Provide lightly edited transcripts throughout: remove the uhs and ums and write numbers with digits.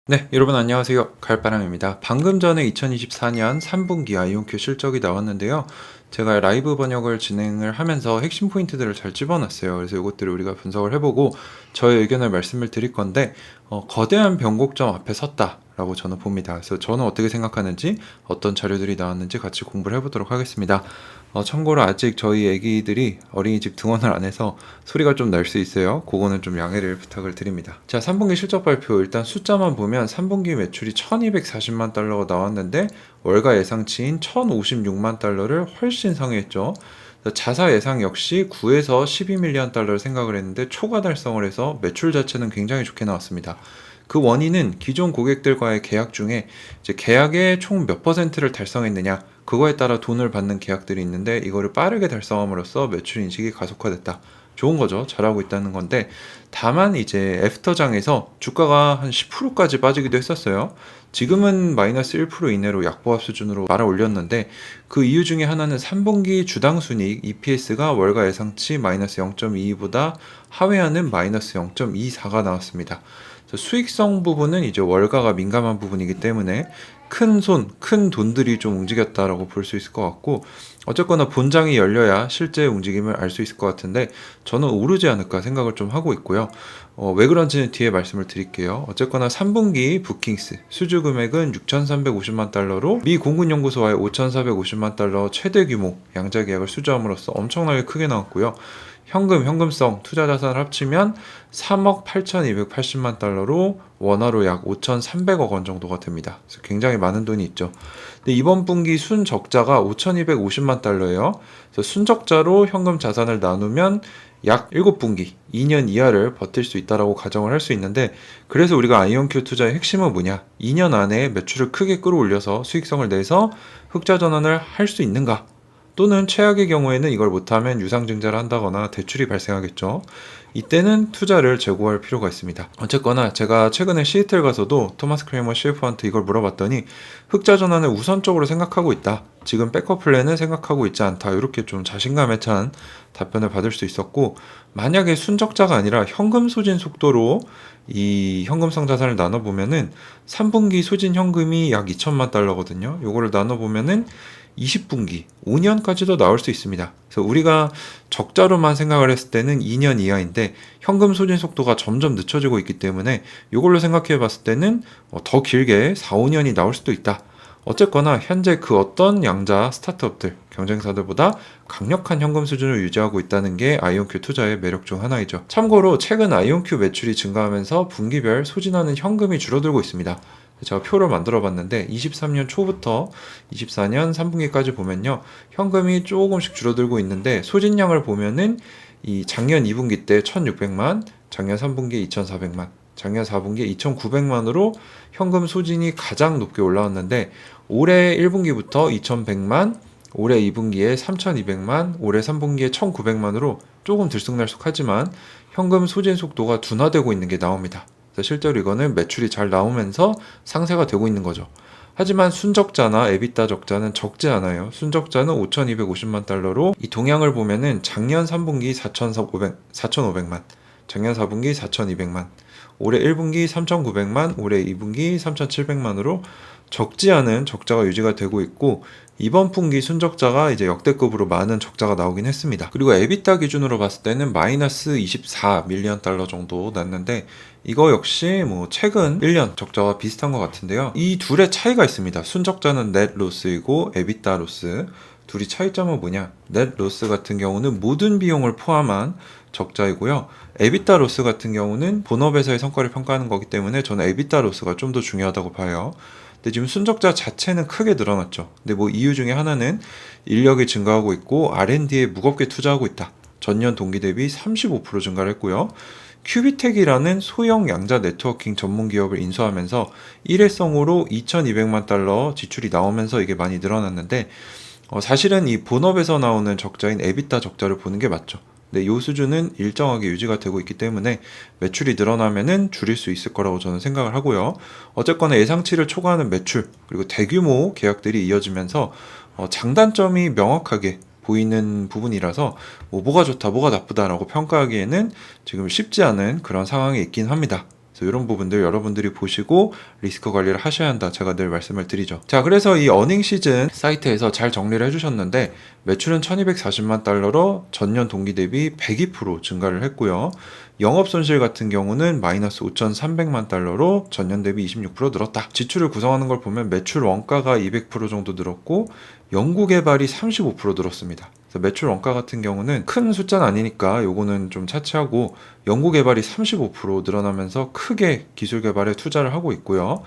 네, 여러분 안녕하세요. 갈바람입니다. 방금 전에 2024년 3분기 아이온큐 실적이 나왔는데요. 제가 라이브 번역을 진행을 하면서 핵심 포인트들을 잘 집어놨어요. 그래서 이것들을 우리가 분석을 해보고 저의 의견을 말씀을 드릴 건데, 거대한 변곡점 앞에 섰다라고 저는 봅니다. 그래서 저는 어떻게 생각하는지, 어떤 자료들이 나왔는지 같이 공부를 해보도록 하겠습니다. 참고로 아직 저희 애기들이 어린이집 등원을 안 해서 소리가 좀 날 수 있어요. 그거는 좀 양해를 부탁을 드립니다. 자, 3분기 실적 발표 일단 숫자만 보면 3분기 매출이 1240만 달러가 나왔는데 월가 예상치인 1056만 달러를 훨씬 상회했죠. 자사 예상 역시 9에서 12밀리언 달러를 생각을 했는데 초과 달성을 해서 매출 자체는 굉장히 좋게 나왔습니다. 그 원인은 기존 고객들과의 계약 중에 이제 계약의 총 몇 퍼센트를 달성했느냐, 그거에 따라 돈을 받는 계약들이 있는데 이거를 빠르게 달성함으로써 매출 인식이 가속화됐다. 좋은 거죠. 잘하고 있다는 건데, 다만 이제 애프터장에서 주가가 한 10%까지 빠지기도 했었어요. 지금은 마이너스 1% 이내로 약보합 수준으로 말아 올렸는데, 그 이유 중에 하나는 3분기 주당 순이익 EPS가 월가 예상치 마이너스 0.22보다 하회하는 마이너스 0.24가 나왔습니다. 수익성 부분은 이제 월가가 민감한 부분이기 때문에 큰 돈들이 좀 움직였다라고 볼 수 있을 것 같고, 어쨌거나 본장이 열려야 실제 움직임을 알 수 있을 것 같은데 저는 오르지 않을까 생각을 좀 하고 있고요. 왜 그런지는 뒤에 말씀을 드릴게요. 어쨌거나 3분기 부킹스 수주 금액은 6,350만 달러로 미 공군연구소와의 5,450만 달러 최대 규모 양자 계약을 수주함으로써 엄청나게 크게 나왔고요. 현금성 투자 자산을 합치면 3억 8,280만 달러로 원화로 약 5,300억 원 정도가 됩니다. 그래서 굉장히 많은 돈이 있죠. 근데 이번 분기 순적자가 5,250만 달러예요. 그래서 순적자로 현금 자산을 나누면 약 7분기, 2년 이하를 버틸 수 있다라고 가정을 할 수 있는데, 그래서 우리가 아이온큐 투자의 핵심은 뭐냐? 2년 안에 매출을 크게 끌어올려서 수익성을 내서 흑자 전환을 할 수 있는가? 또는 최악의 경우에는 이걸 못하면 유상증자를 한다거나 대출이 발생하겠죠. 이때는 투자를 재고할 필요가 있습니다. 어쨌거나 제가 최근에 시애틀 가서도 토마스 크레이머 CFO한테 이걸 물어봤더니 흑자 전환을 우선적으로 생각하고 있다. 지금 백업 플랜은 생각하고 있지 않다. 이렇게 좀 자신감에 찬 답변을 받을 수 있었고, 만약에 순적자가 아니라 현금 소진 속도로 이 현금성 자산을 나눠보면은 3분기 소진 현금이 약 2천만 달러거든요. 요거를 나눠보면은 20분기, 5년까지도 나올 수 있습니다. 그래서 우리가 적자로만 생각을 했을 때는 2년 이하인데 현금 소진 속도가 점점 늦춰지고 있기 때문에 이걸로 생각해 봤을 때는 더 길게 4, 5년이 나올 수도 있다. 어쨌거나 현재 그 어떤 양자 스타트업들, 경쟁사들보다 강력한 현금 수준을 유지하고 있다는 게 아이온큐 투자의 매력 중 하나이죠. 참고로 최근 아이온큐 매출이 증가하면서 분기별 소진하는 현금이 줄어들고 있습니다. 제가 표를 만들어 봤는데 23년 초부터 24년 3분기까지 보면요, 현금이 조금씩 줄어들고 있는데 소진량을 보면은 이 작년 2분기 때 1600만, 작년 3분기 2400만, 작년 4분기 2900만으로 현금 소진이 가장 높게 올라왔는데, 올해 1분기부터 2100만, 올해 2분기에 3200만, 올해 3분기에 1900만으로 조금 들쑥날쑥하지만 현금 소진 속도가 둔화되고 있는 게 나옵니다. 실제로 이거는 매출이 잘 나오면서 상쇄가 되고 있는 거죠. 하지만 순적자나 에비타 적자는 적지 않아요. 순적자는 5,250만 달러로 이 동향을 보면은 작년 3분기 4,500만, 작년 4분기 4,200만, 올해 1분기 3,900만, 올해 2분기 3,700만으로 적지 않은 적자가 유지가 되고 있고, 이번 분기 순적자가 이제 역대급으로 많은 적자가 나오긴 했습니다. 그리고 에비타 기준으로 봤을 때는 마이너스 24밀리언 달러 정도 났는데, 이거 역시 뭐 최근 1년 적자와 비슷한 것 같은데요. 이 둘의 차이가 있습니다. 순적자는 넷 로스이고 에비타 로스. 둘이 차이점은 뭐냐? 넷 로스 같은 경우는 모든 비용을 포함한 적자이고요. 에비타 로스 같은 경우는 본업에서의 성과를 평가하는 거기 때문에 저는 에비타 로스가 좀 더 중요하다고 봐요. 근데 지금 순적자 자체는 크게 늘어났죠. 근데 뭐 이유 중에 하나는 인력이 증가하고 있고 R&D에 무겁게 투자하고 있다. 전년 동기 대비 35% 증가를 했고요. 큐비텍이라는 소형 양자 네트워킹 전문 기업을 인수하면서 일회성으로 2,200만 달러 지출이 나오면서 이게 많이 늘어났는데, 사실은 이 본업에서 나오는 적자인 에비타 적자를 보는 게 맞죠. 근데 이 수준은 일정하게 유지가 되고 있기 때문에 매출이 늘어나면은 줄일 수 있을 거라고 저는 생각을 하고요. 어쨌거나 예상치를 초과하는 매출 그리고 대규모 계약들이 이어지면서 장단점이 명확하게 보이는 부분이라서 뭐가 좋다 뭐가 나쁘다라고 평가하기에는 지금 쉽지 않은 그런 상황에 있긴 합니다. 그래서 이런 부분들 여러분들이 보시고 리스크 관리를 하셔야 한다. 제가 늘 말씀을 드리죠. 자, 그래서 이 어닝 시즌 사이트에서 잘 정리를 해주셨는데 매출은 1240만 달러로 전년 동기 대비 102% 증가를 했고요. 영업 손실 같은 경우는 마이너스 5,300만 달러로 전년 대비 26% 늘었다. 지출을 구성하는 걸 보면 매출 원가가 200% 정도 늘었고 연구개발이 35% 늘었습니다. 그래서 매출 원가 같은 경우는 큰 숫자는 아니니까 요거는 좀 차치하고 연구개발이 35% 늘어나면서 크게 기술 개발에 투자를 하고 있고요.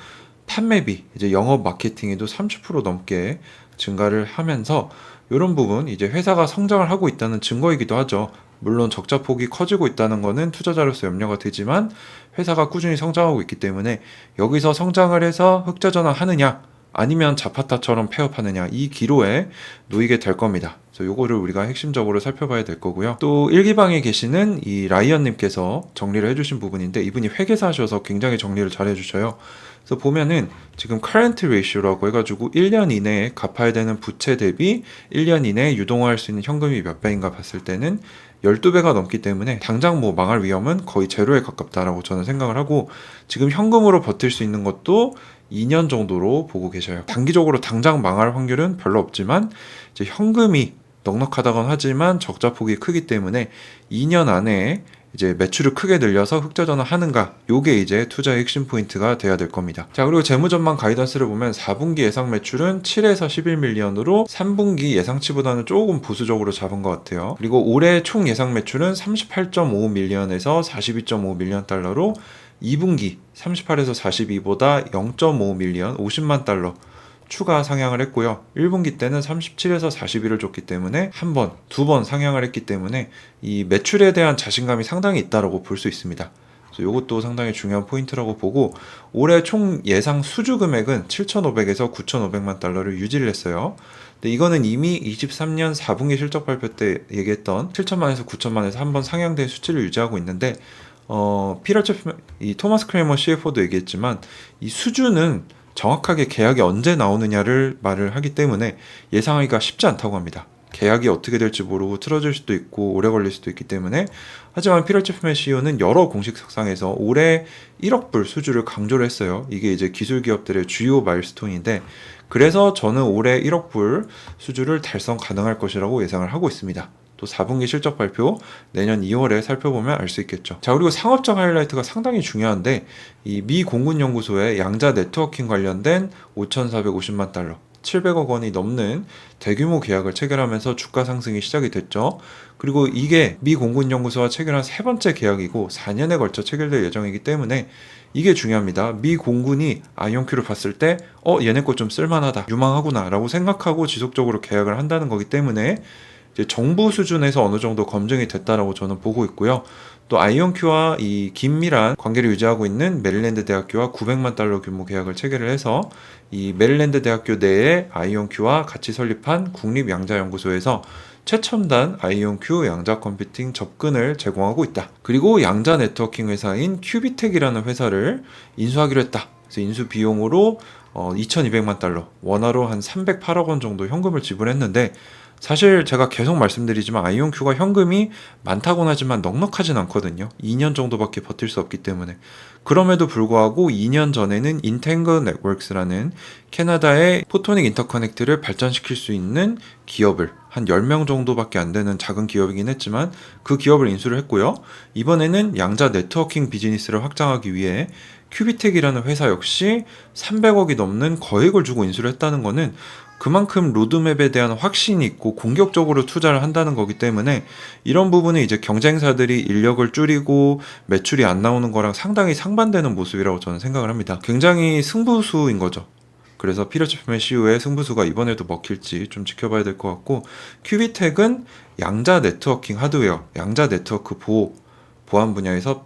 판매비, 이제 영업 마케팅에도 30% 넘게 증가를 하면서 이런 부분 이제 회사가 성장을 하고 있다는 증거이기도 하죠. 물론 적자 폭이 커지고 있다는 것은 투자자로서 염려가 되지만 회사가 꾸준히 성장하고 있기 때문에 여기서 성장을 해서 흑자 전환하느냐 아니면 자파타처럼 폐업하느냐 이 기로에 놓이게 될 겁니다. 그래서 요거를 우리가 핵심적으로 살펴봐야 될 거고요. 또 일기방에 계시는 이 라이언님께서 정리를 해주신 부분인데 이분이 회계사셔서 굉장히 정리를 잘 해주셔요. 그래서 보면은 지금 current ratio라고 해가지고 1년 이내에 갚아야 되는 부채 대비 1년 이내에 유동화할 수 있는 현금이 몇 배인가 봤을 때는 12배가 넘기 때문에 당장 뭐 망할 위험은 거의 제로에 가깝다라고 저는 생각을 하고 지금 현금으로 버틸 수 있는 것도 2년 정도로 보고 계셔요. 단기적으로 당장 망할 확률은 별로 없지만 이제 현금이 넉넉하다곤 하지만 적자 폭이 크기 때문에 2년 안에 이제 매출을 크게 늘려서 흑자 전환하는가 요게 이제 투자의 핵심 포인트가 돼야 될 겁니다. 자, 그리고 재무전망 가이던스를 보면 4분기 예상 매출은 7에서 11밀리언으로 3분기 예상치보다는 조금 보수적으로 잡은 것 같아요. 그리고 올해 총 예상 매출은 38.5밀리언에서 42.5밀리언 달러로 2분기 38에서 42보다 0.5밀리언 50만 달러 추가 상향을 했고요. 1분기 때는 37에서 41을 줬기 때문에 한 번, 두 번 상향을 했기 때문에 이 매출에 대한 자신감이 상당히 있다고 볼 수 있습니다. 그래서 이것도 상당히 중요한 포인트라고 보고 올해 총 예상 수주 금액은 7,500에서 9,500만 달러를 유지를 했어요. 근데 이거는 이미 23년 4분기 실적 발표 때 얘기했던 7천만에서 9천만에서 한 번 상향된 수치를 유지하고 있는데 이 토마스 크레이머 CFO도 얘기했지만 이 수주는 정확하게 계약이 언제 나오느냐를 말을 하기 때문에 예상하기가 쉽지 않다고 합니다. 계약이 어떻게 될지 모르고 틀어질 수도 있고 오래 걸릴 수도 있기 때문에 하지만 피터 체프맨 CEO는 여러 공식석상에서 올해 1억 불 수주를 강조를 했어요. 이게 이제 기술 기업들의 주요 마일스톤인데 그래서 저는 올해 1억 불 수주를 달성 가능할 것이라고 예상을 하고 있습니다. 또 4분기 실적 발표 내년 2월에 살펴보면 알 수 있겠죠. 자, 그리고 상업적 하이라이트가 상당히 중요한데 이 미 공군 연구소의 양자 네트워킹 관련된 5,450만 달러 700억 원이 넘는 대규모 계약을 체결하면서 주가 상승이 시작이 됐죠. 그리고 이게 미 공군 연구소와 체결한 세 번째 계약이고 4년에 걸쳐 체결될 예정이기 때문에 이게 중요합니다. 미 공군이 아이온큐를 봤을 때 얘네 거 좀 쓸만하다, 유망하구나 라고 생각하고 지속적으로 계약을 한다는 거기 때문에 이제 정부 수준에서 어느 정도 검증이 됐다라고 저는 보고 있고요. 또 아이온큐와 이 긴밀한 관계를 유지하고 있는 메릴랜드 대학교와 900만 달러 규모 계약을 체결을 해서 이 메릴랜드 대학교 내에 아이온큐와 같이 설립한 국립양자연구소에서 최첨단 아이온큐 양자 컴퓨팅 접근을 제공하고 있다. 그리고 양자 네트워킹 회사인 큐비텍이라는 회사를 인수하기로 했다. 그래서 인수 비용으로 2,200만 달러, 원화로 한 308억 원 정도 현금을 지불했는데 사실 제가 계속 말씀드리지만 아이온큐가 현금이 많다고는 하지만 넉넉하진 않거든요. 2년 정도밖에 버틸 수 없기 때문에. 그럼에도 불구하고 2년 전에는 인탱글 네트워크스라는 캐나다의 포토닉 인터커넥트를 발전시킬 수 있는 기업을 한 10명 정도밖에 안 되는 작은 기업이긴 했지만 그 기업을 인수를 했고요. 이번에는 양자 네트워킹 비즈니스를 확장하기 위해 큐비텍이라는 회사 역시 300억이 넘는 거액을 주고 인수를 했다는 거는 그만큼 로드맵에 대한 확신이 있고 공격적으로 투자를 한다는 거기 때문에 이런 부분은 이제 경쟁사들이 인력을 줄이고 매출이 안 나오는 거랑 상당히 상반되는 모습이라고 저는 생각을 합니다. 굉장히 승부수인 거죠. 그래서 피터 체프맨 CEO의 승부수가 이번에도 먹힐지 좀 지켜봐야 될 것 같고 큐비텍은 양자 네트워킹 하드웨어, 양자 네트워크 보안 분야에서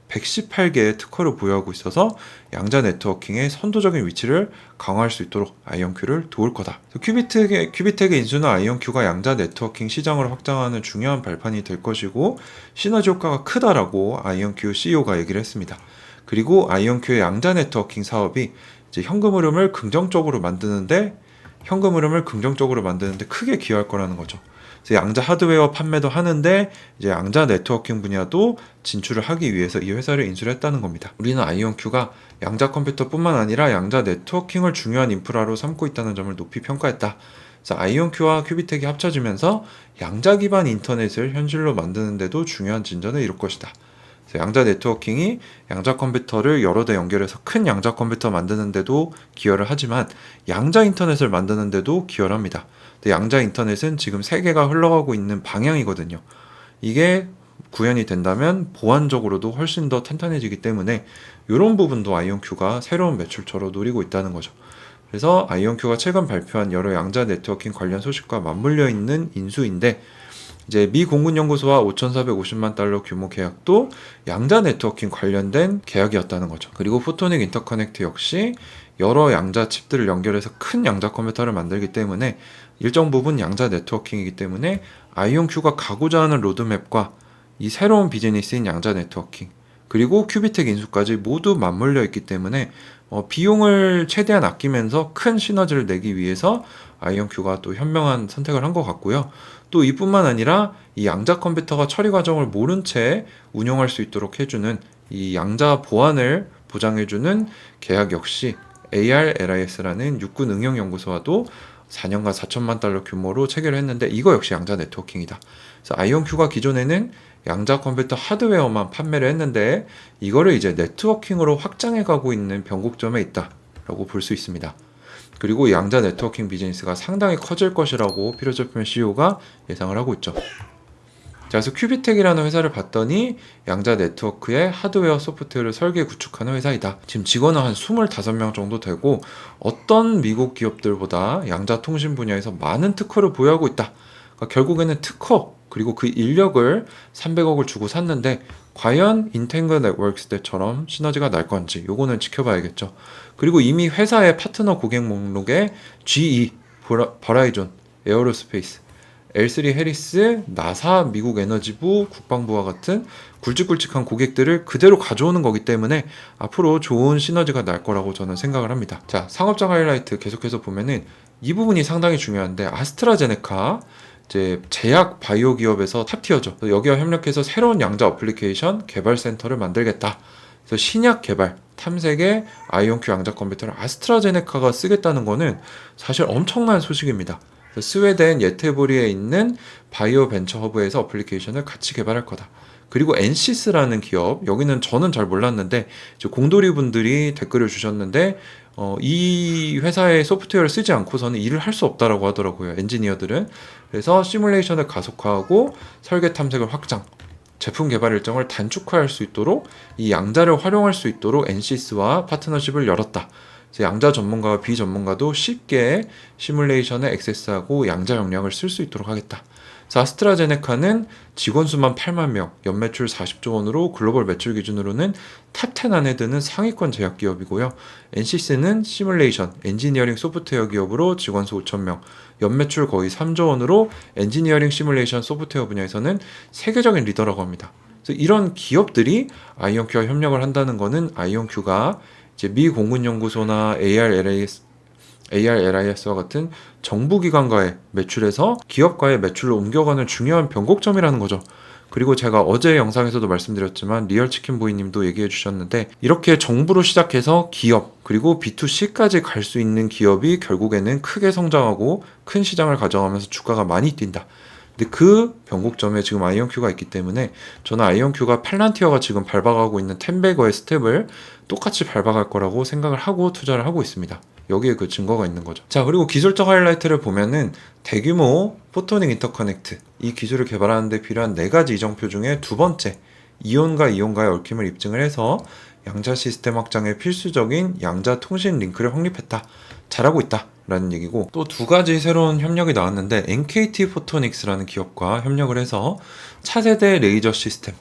118개의 특허를 보유하고 있어서 양자 네트워킹의 선도적인 위치를 강화할 수 있도록 아이온큐를 도울 거다. 큐비텍의 인수는 아이온큐가 양자 네트워킹 시장을 확장하는 중요한 발판이 될 것이고 시너지 효과가 크다라고 아이온큐 CEO가 얘기를 했습니다. 그리고 아이온큐의 양자 네트워킹 사업이 이제 현금 흐름을 긍정적으로 만드는데 크게 기여할 거라는 거죠. 그래서 양자 하드웨어 판매도 하는데 이제 양자 네트워킹 분야도 진출을 하기 위해서 이 회사를 인수를 했다는 겁니다. 우리는 아이온큐가 양자 컴퓨터뿐만 아니라 양자 네트워킹을 중요한 인프라로 삼고 있다는 점을 높이 평가했다. 그래서 아이온큐와 큐비텍이 합쳐지면서 양자 기반 인터넷을 현실로 만드는데도 중요한 진전을 이룰 것이다. 그래서 양자 네트워킹이 양자 컴퓨터를 여러 대 연결해서 큰 양자 컴퓨터 만드는데도 기여를 하지만 양자 인터넷을 만드는데도 기여를 합니다. 근데 양자 인터넷은 지금 세계가 흘러가고 있는 방향이거든요. 이게 구현이 된다면 보안적으로도 훨씬 더 탄탄해지기 때문에 이런 부분도 아이온큐가 새로운 매출처로 노리고 있다는 거죠. 그래서 아이온큐가 최근 발표한 여러 양자 네트워킹 관련 소식과 맞물려 있는 인수인데 이제 미 공군연구소와 5,450만 달러 규모 계약도 양자 네트워킹 관련된 계약이었다는 거죠. 그리고 포토닉 인터커넥트 역시 여러 양자 칩들을 연결해서 큰 양자 컴퓨터를 만들기 때문에 일정 부분 양자 네트워킹이기 때문에 아이온큐가 가고자 하는 로드맵과 이 새로운 비즈니스인 양자 네트워킹 그리고 큐비텍 인수까지 모두 맞물려 있기 때문에 비용을 최대한 아끼면서 큰 시너지를 내기 위해서 아이온큐가 또 현명한 선택을 한 것 같고요. 또 이뿐만 아니라 이 양자 컴퓨터가 처리 과정을 모른 채 운용할 수 있도록 해주는 이 양자 보안을 보장해주는 계약 역시 ARLIS라는 육군 응용연구소와도 4년간 4천만 달러 규모로 체결을 했는데 이거 역시 양자 네트워킹이다. 그래서 아이온큐가 기존에는 양자 컴퓨터 하드웨어만 판매를 했는데 이거를 이제 네트워킹으로 확장해 가고 있는 변곡점에 있다라고 볼 수 있습니다. 그리고 양자 네트워킹 비즈니스가 상당히 커질 것이라고 피로조편 CEO가 예상을 하고 있죠. 자, 그래서 큐비텍이라는 회사를 봤더니 양자 네트워크의 하드웨어 소프트웨어를 설계 구축하는 회사이다. 지금 직원은 한 25명 정도 되고 어떤 미국 기업들보다 양자 통신 분야에서 많은 특허를 보유하고 있다. 그러니까 결국에는 특허 그리고 그 인력을 300억을 주고 샀는데 과연 인탱글 네트워크스 때처럼 시너지가 날 건지 요거는 지켜봐야겠죠. 그리고 이미 회사의 파트너 고객 목록에 GE, 버라이존, 에어로스페이스, L3 해리스, 나사, 미국 에너지부, 국방부와 같은 굵직굵직한 고객들을 그대로 가져오는 거기 때문에 앞으로 좋은 시너지가 날 거라고 저는 생각을 합니다. 자, 상업적 하이라이트 계속해서 보면은 이 부분이 상당히 중요한데 아스트라제네카 이제 제약 바이오 기업에서 탑티어죠. 여기와 협력해서 새로운 양자 어플리케이션 개발 센터를 만들겠다. 그래서 신약 개발, 탐색에 아이온큐 양자 컴퓨터를 아스트라제네카가 쓰겠다는 거는 사실 엄청난 소식입니다. 스웨덴 예테보리에 있는 바이오 벤처 허브에서 어플리케이션을 같이 개발할 거다. 그리고 엔시스라는 기업, 여기는 저는 잘 몰랐는데 이제 공돌이 분들이 댓글을 주셨는데 이 회사의 소프트웨어를 쓰지 않고서는 일을 할 수 없다라고 하더라고요. 엔지니어들은. 그래서 시뮬레이션을 가속화하고 설계 탐색을 확장, 제품 개발 일정을 단축화할 수 있도록 이 양자를 활용할 수 있도록 엔시스와 파트너십을 열었다. 양자 전문가와 비전문가도 쉽게 시뮬레이션에 액세스하고 양자 역량을 쓸 수 있도록 하겠다. 아스트라제네카는 직원 수만 8만 명, 연매출 40조 원으로 글로벌 매출 기준으로는 탑10 안에 드는 상위권 제약 기업이고요. 엔시스는 시뮬레이션, 엔지니어링 소프트웨어 기업으로 직원 수 5천 명, 연매출 거의 3조 원으로 엔지니어링 시뮬레이션 소프트웨어 분야에서는 세계적인 리더라고 합니다. 그래서 이런 기업들이 아이온큐와 협력을 한다는 것은 아이온큐가 이제 미 공군연구소나 ARLIS와 같은 정부기관과의 매출에서 기업과의 매출로 옮겨가는 중요한 변곡점이라는 거죠. 그리고 제가 어제 영상에서도 말씀드렸지만 리얼치킨보이님도 얘기해 주셨는데 이렇게 정부로 시작해서 기업 그리고 B2C까지 갈 수 있는 기업이 결국에는 크게 성장하고 큰 시장을 가져가면서 주가가 많이 뛴다. 근데 그 변곡점에 지금 아이온큐가 있기 때문에 저는 아이온큐가 팔란티어가 지금 밟아가고 있는 텐베거의 스텝을 똑같이 밟아갈 거라고 생각을 하고 투자를 하고 있습니다. 여기에 그 증거가 있는 거죠. 자, 그리고 기술적 하이라이트를 보면은 대규모 포토닉 인터커넥트 이 기술을 개발하는 데 필요한 4가지 이정표 중에 두 번째 이온과 이온과의 얽힘을 입증을 해서 양자 시스템 확장에 필수적인 양자 통신 링크를 확립했다. 잘하고 있다 라는 얘기고, 또 2가지 새로운 협력이 나왔는데 NKT 포토닉스라는 기업과 협력을 해서 차세대 레이저 시스템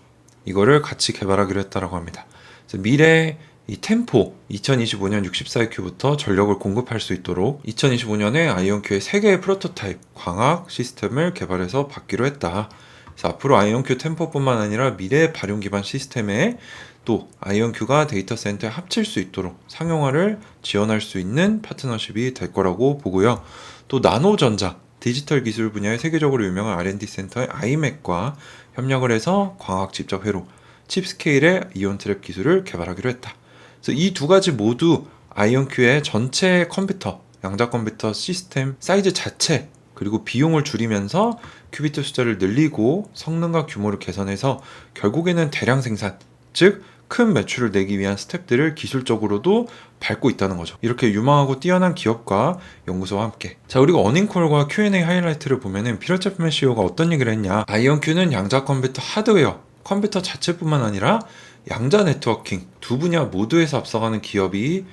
이거를 같이 개발하기로 했다라고 합니다. 그래서 미래 이 템포 2025년 64EQ부터 전력을 공급할 수 있도록 2025년에 아이온큐의 3개의 프로토타입 광학 시스템을 개발해서 받기로 했다. 그래서 앞으로 아이온큐 템포뿐만 아니라 미래 발용 기반 시스템에 또 아이온큐가 데이터 센터에 합칠 수 있도록 상용화를 지원할 수 있는 파트너십이 될 거라고 보고요. 또 나노전자 디지털 기술 분야의 세계적으로 유명한 R&D 센터의 아이맥과 협력을 해서 광학 집적 회로, 칩스케일의 이온 트랩 기술을 개발하기로 했다. 그래서 이 두 가지 모두 아이온큐의 전체 컴퓨터, 양자 컴퓨터 시스템 사이즈 자체 그리고 비용을 줄이면서 큐비트 숫자를 늘리고 성능과 규모를 개선해서 결국에는 대량 생산, 즉 큰 매출을 내기 위한 스텝들을 기술적으로도 밟고 있다는 거죠. 이렇게 유망하고 뛰어난 기업과 연구소와 함께. 자, 우리가 어닝콜과 Q&A 하이라이트를 보면은 피터 챕맨 CEO가 어떤 얘기를 했냐. 아이온큐는 양자 컴퓨터 하드웨어, 컴퓨터 자체뿐만 아니라 양자 네트워킹 두 분야 모두에서 앞서가는 기업이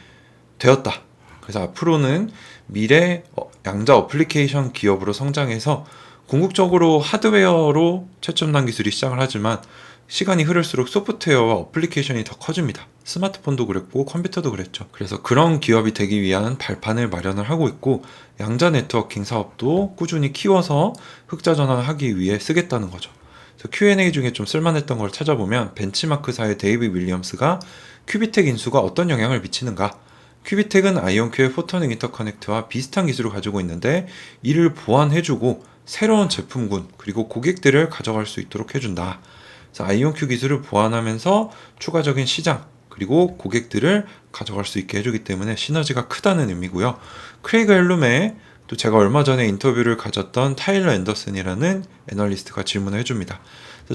되었다. 그래서 앞으로는 미래 양자 어플리케이션 기업으로 성장해서 궁극적으로 하드웨어로 최첨단 기술이 시작을 하지만 시간이 흐를수록 소프트웨어와 어플리케이션이 더 커집니다. 스마트폰도 그랬고 컴퓨터도 그랬죠. 그래서 그런 기업이 되기 위한 발판을 마련을 하고 있고 양자 네트워킹 사업도 꾸준히 키워서 흑자 전환을 하기 위해 쓰겠다는 거죠. 그래서 Q&A 중에 좀 쓸만했던 걸 찾아보면 벤치마크사의 데이비 윌리엄스가 큐비텍 인수가 어떤 영향을 미치는가. 큐비텍은 아이온큐의 포토닉 인터커넥트와 비슷한 기술을 가지고 있는데 이를 보완해주고 새로운 제품군 그리고 고객들을 가져갈 수 있도록 해준다. 그래서 아이온큐 기술을 보완하면서 추가적인 시장 그리고 고객들을 가져갈 수 있게 해주기 때문에 시너지가 크다는 의미고요. 크레이그 헬룸의 또 제가 얼마 전에 인터뷰를 가졌던 타일러 앤더슨이라는 애널리스트가 질문을 해줍니다.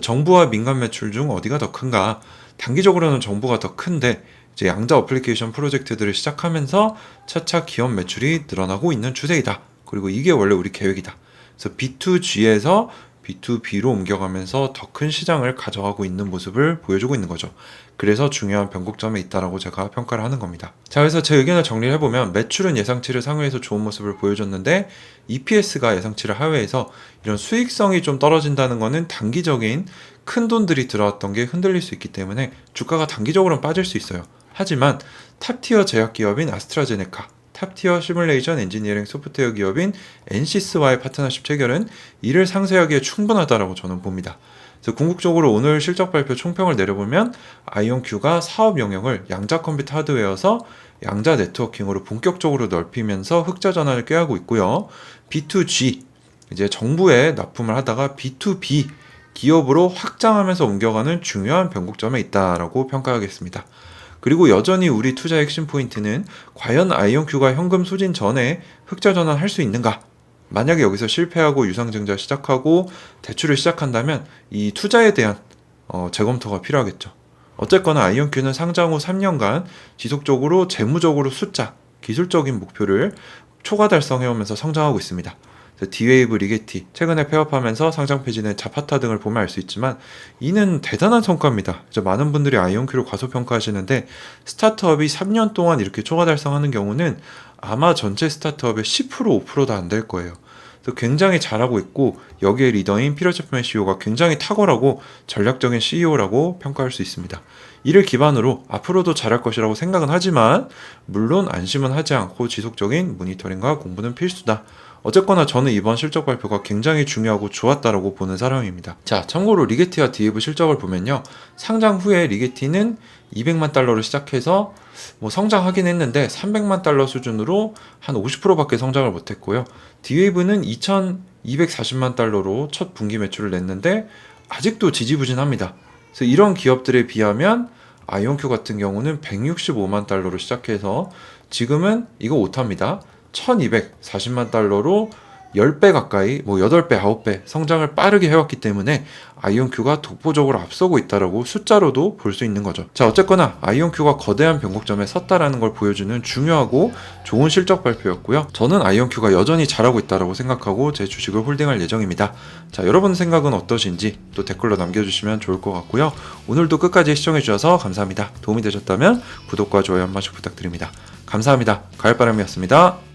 정부와 민간 매출 중 어디가 더 큰가? 단기적으로는 정부가 더 큰데 이제 양자 어플리케이션 프로젝트들을 시작하면서 차차 기업 매출이 늘어나고 있는 추세이다. 그리고 이게 원래 우리 계획이다. 그래서 B2G에서 B2B로 옮겨가면서 더 큰 시장을 가져가고 있는 모습을 보여주고 있는 거죠. 그래서 중요한 변곡점에 있다라고 제가 평가를 하는 겁니다. 자, 그래서 제 의견을 정리를 해보면 매출은 예상치를 상회해서 좋은 모습을 보여줬는데 EPS가 예상치를 하회해서 이런 수익성이 좀 떨어진다는 거는 단기적인 큰 돈들이 들어왔던 게 흔들릴 수 있기 때문에 주가가 단기적으로는 빠질 수 있어요. 하지만 탑티어 제약기업인 아스트라제네카, 탑티어 시뮬레이션 엔지니어링 소프트웨어 기업인 엔시스와의 파트너십 체결은 이를 상쇄하기에 충분하다라고 저는 봅니다. 그래서 궁극적으로 오늘 실적 발표 총평을 내려보면 아이온큐가 사업 영역을 양자 컴퓨터 하드웨어에서 양자 네트워킹으로 본격적으로 넓히면서 흑자 전환을 꾀하고 있고요. B2G, 이제 정부에 납품을 하다가 B2B 기업으로 확장하면서 옮겨가는 중요한 변곡점에 있다라고 평가하겠습니다. 그리고 여전히 우리 투자 핵심 포인트는 과연 아이온큐가 현금 소진 전에 흑자 전환할 수 있는가? 만약에 여기서 실패하고 유상증자 시작하고 대출을 시작한다면 이 투자에 대한 재검토가 필요하겠죠. 어쨌거나 아이온큐는 상장 후 3년간 지속적으로 재무적으로 숫자, 기술적인 목표를 초과 달성해오면서 성장하고 있습니다. D-Wave 리게티, 최근에 폐업하면서 상장 폐지된 자파타 등을 보면 알 수 있지만 이는 대단한 성과입니다. 많은 분들이 아이온큐를 과소평가하시는데 스타트업이 3년 동안 이렇게 초과 달성하는 경우는 아마 전체 스타트업의 10% 5%도 안 될 거예요. 그래서 굉장히 잘하고 있고 여기에 리더인 피터 챕맨 CEO가 굉장히 탁월하고 전략적인 CEO라고 평가할 수 있습니다. 이를 기반으로 앞으로도 잘할 것이라고 생각은 하지만 물론 안심은 하지 않고 지속적인 모니터링과 공부는 필수다. 어쨌거나 저는 이번 실적 발표가 굉장히 중요하고 좋았다라고 보는 사람입니다. 자, 참고로 리게티와 D-Wave 실적을 보면요. 상장 후에 리게티는 200만 달러로 시작해서 성장하긴 했는데 300만 달러 수준으로 한 50%밖에 성장을 못했고요. D-Wave는 2240만 달러로 첫 분기 매출을 냈는데 아직도 지지부진합니다. 그래서 이런 기업들에 비하면 아이온큐 같은 경우는 165만 달러로 시작해서 지금은 이거 오타입니다. 1240만 달러로 10배 가까이 8배, 9배 성장을 빠르게 해왔기 때문에 아이온큐가 독보적으로 앞서고 있다라고 숫자로도 볼 수 있는 거죠. 자, 어쨌거나 아이온큐가 거대한 변곡점에 섰다라는 걸 보여주는 중요하고 좋은 실적 발표였고요. 저는 아이온큐가 여전히 잘하고 있다라고 생각하고 제 주식을 홀딩할 예정입니다. 자, 여러분 생각은 어떠신지 또 댓글로 남겨주시면 좋을 것 같고요. 오늘도 끝까지 시청해주셔서 감사합니다. 도움이 되셨다면 구독과 좋아요 한 번씩 부탁드립니다. 감사합니다. 가을바람이었습니다.